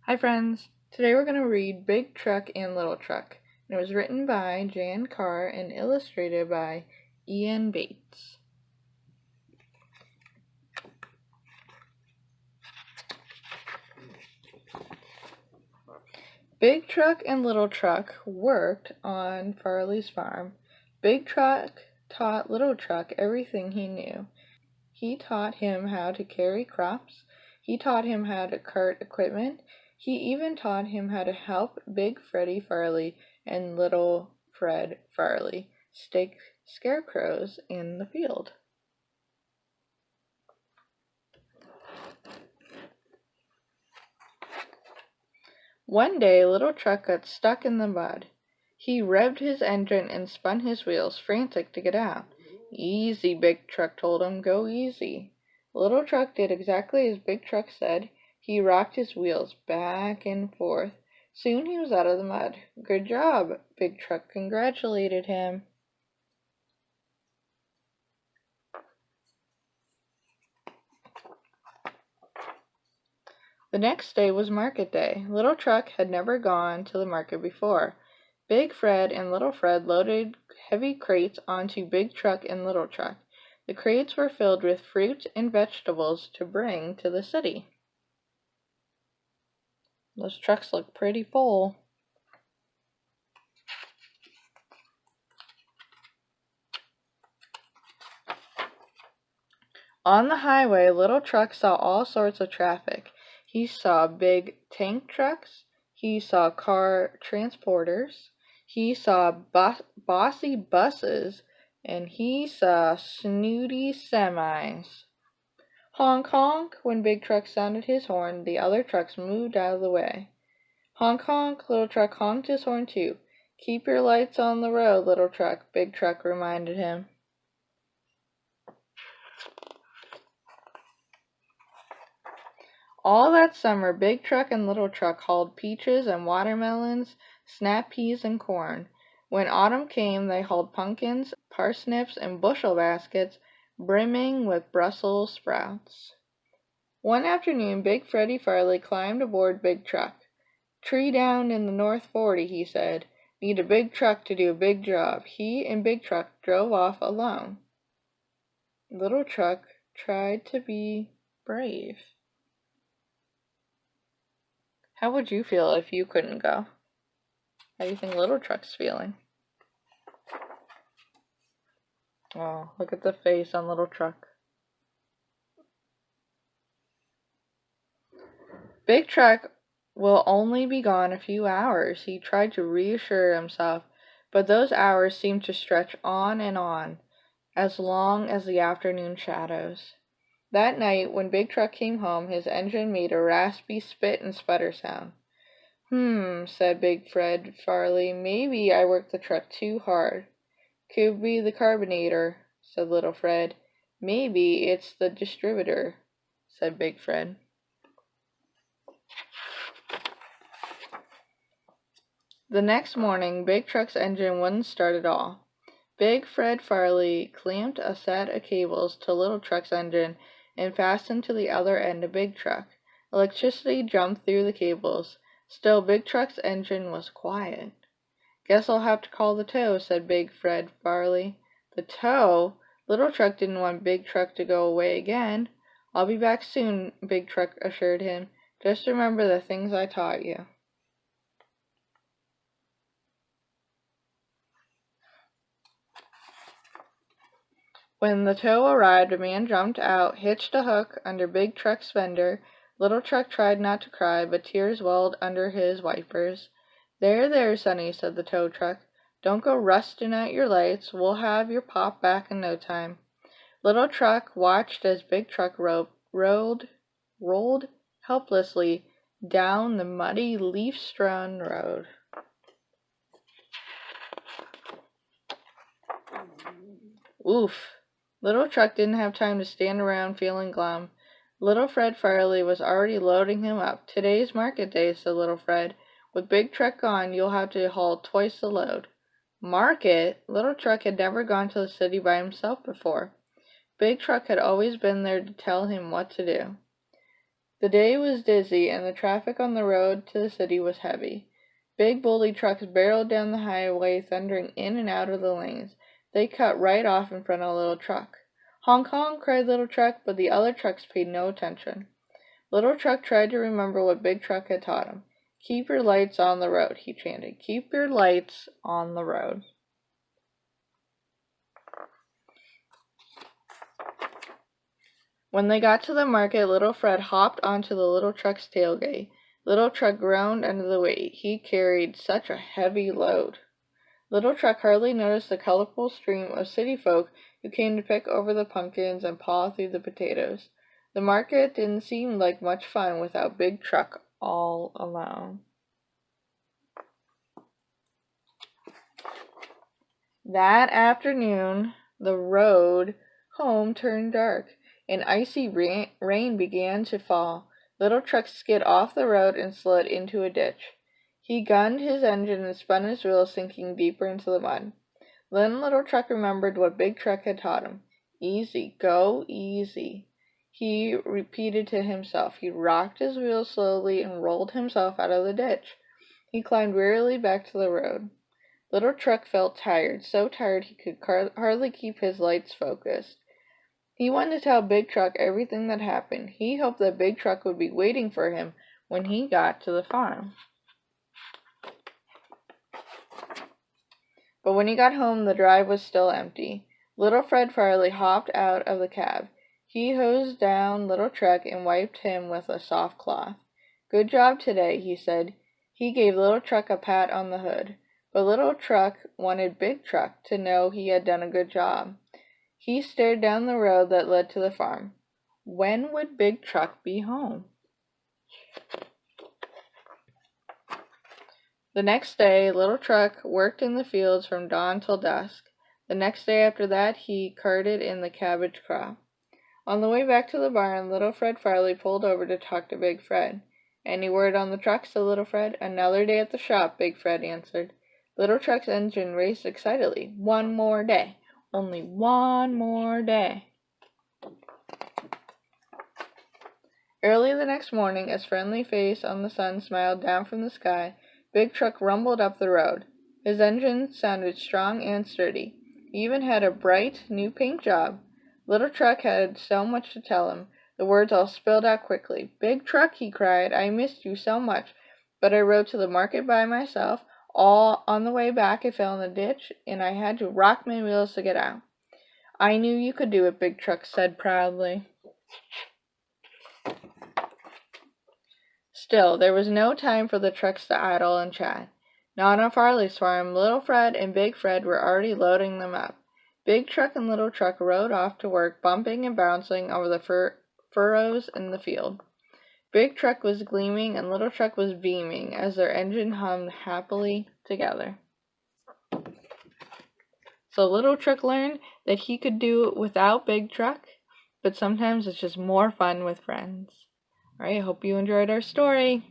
Hi friends! Today we're going to read Big Truck and Little Truck. It was written by Jan Carr and illustrated by Ian Bates. Big Truck and Little Truck worked on Farley's farm. Big Truck taught Little Truck everything he knew. He taught him how to carry crops. He taught him how to cart equipment. He even taught him how to help Big Freddie Farley and Little Fred Farley stake scarecrows in the field. One day, Little Truck got stuck in the mud. He revved his engine and spun his wheels, frantic to get out. "Easy," Big Truck told him. "Go easy." Little Truck did exactly as Big Truck said. He rocked his wheels back and forth. Soon he was out of the mud. "Good job," Big Truck congratulated him. The next day was market day. Little Truck had never gone to the market before. Big Fred and Little Fred loaded heavy crates onto Big Truck and Little Truck. The crates were filled with fruit and vegetables to bring to the city. Those trucks look pretty full. On the highway, Little Truck saw all sorts of traffic. He saw big tank trucks. He saw car transporters. He saw bossy buses. And he saw snooty semis. Honk honk! When Big Truck sounded his horn, the other trucks moved out of the way. Honk honk! Little Truck honked his horn too. "Keep your lights on the road, Little Truck," Big Truck reminded him. All that summer, Big Truck and Little Truck hauled peaches and watermelons, snap peas and corn. When autumn came, they hauled pumpkins, parsnips, and bushel baskets brimming with Brussels sprouts. One afternoon, Big Freddie Farley climbed aboard Big Truck. "Tree down in the North 40, he said. "Need a big truck to do a big job." He and Big Truck drove off alone. Little Truck tried to be brave. How would you feel if you couldn't go? How do you think Little Truck's feeling? Oh, look at the face on Little Truck. Big Truck will only be gone a few hours, he tried to reassure himself, but those hours seemed to stretch on, as long as the afternoon shadows. That night, when Big Truck came home, his engine made a raspy spit and sputter sound. Said Big Fred Farley. "Maybe I worked the truck too hard." "Could be the carburetor," said Little Fred. "Maybe it's the distributor," said Big Fred. The next morning, Big Truck's engine wouldn't start at all. Big Fred Farley clamped a set of cables to Little Truck's engine and fastened to the other end of Big Truck. Electricity jumped through the cables. Still, Big Truck's engine was quiet. "Guess I'll have to call the tow," said Big Fred Farley. The tow? Little Truck didn't want Big Truck to go away again. "I'll be back soon," Big Truck assured him. "Just remember the things I taught you." When the tow arrived, a man jumped out, hitched a hook under Big Truck's fender. Little Truck tried not to cry, but tears welled under his wipers. "There, there, sonny," said the tow truck. "Don't go rusting out your lights. We'll have your pop back in no time." Little Truck watched as Big Truck rolled helplessly down the muddy, leaf-strewn road. Oof! Little Truck didn't have time to stand around feeling glum. Little Fred Farley was already loading him up. "Today's market day," said Little Fred. "With Big Truck gone, you'll have to haul twice the load." Market? Little Truck had never gone to the city by himself before. Big Truck had always been there to tell him what to do. The day was dizzy, and the traffic on the road to the city was heavy. Big bully trucks barreled down the highway, thundering in and out of the lanes. They cut right off in front of Little Truck. "Honk, honk!" cried Little Truck, but the other trucks paid no attention. Little Truck tried to remember what Big Truck had taught him. "Keep your lights on the road," he chanted. "Keep your lights on the road." When they got to the market, Little Fred hopped onto the Little Truck's tailgate. Little Truck groaned under the weight. He carried such a heavy load. Little Truck hardly noticed the colorful stream of city folk who came to pick over the pumpkins and paw through the potatoes. The market didn't seem like much fun without Big Truck all alone. That afternoon, the road home turned dark, and icy rain began to fall. Little Truck skid off the road and slid into a ditch. He gunned his engine and spun his wheels, sinking deeper into the mud. Then Little Truck remembered what Big Truck had taught him. "Easy, go easy," he repeated to himself. He rocked his wheels slowly and rolled himself out of the ditch. He climbed wearily back to the road. Little Truck felt tired, so tired he could hardly keep his lights focused. He wanted to tell Big Truck everything that happened. He hoped that Big Truck would be waiting for him when he got to the farm. But when he got home, the drive was still empty. Little Fred Farley hopped out of the cab. He hosed down Little Truck and wiped him with a soft cloth. "Good job today," he said. He gave Little Truck a pat on the hood. But Little Truck wanted Big Truck to know he had done a good job. He stared down the road that led to the farm. When would Big Truck be home? The next day, Little Truck worked in the fields from dawn till dusk. The next day after that, he carted in the cabbage crop. On the way back to the barn, Little Fred Farley pulled over to talk to Big Fred. "Any word on the truck?" said Little Fred. "Another day at the shop," Big Fred answered. Little Truck's engine raced excitedly. "One more day. Only one more day." Early the next morning, his friendly face on the sun smiled down from the sky. Big Truck rumbled up the road. His engine sounded strong and sturdy. He even had a bright new paint job. Little Truck had so much to tell him. The words all spilled out quickly. "Big Truck," he cried, "I missed you so much, but I rode to the market by myself. All on the way back I fell in the ditch, and I had to rock my wheels to get out." "I knew you could do it," Big Truck said proudly. Still, there was no time for the trucks to idle and chat. Not on Farley's farm. Little Fred and Big Fred were already loading them up. Big Truck and Little Truck rode off to work, bumping and bouncing over the furrows in the field. Big Truck was gleaming and Little Truck was beaming as their engine hummed happily together. So Little Truck learned that he could do it without Big Truck, but sometimes it's just more fun with friends. Alright, I hope you enjoyed our story.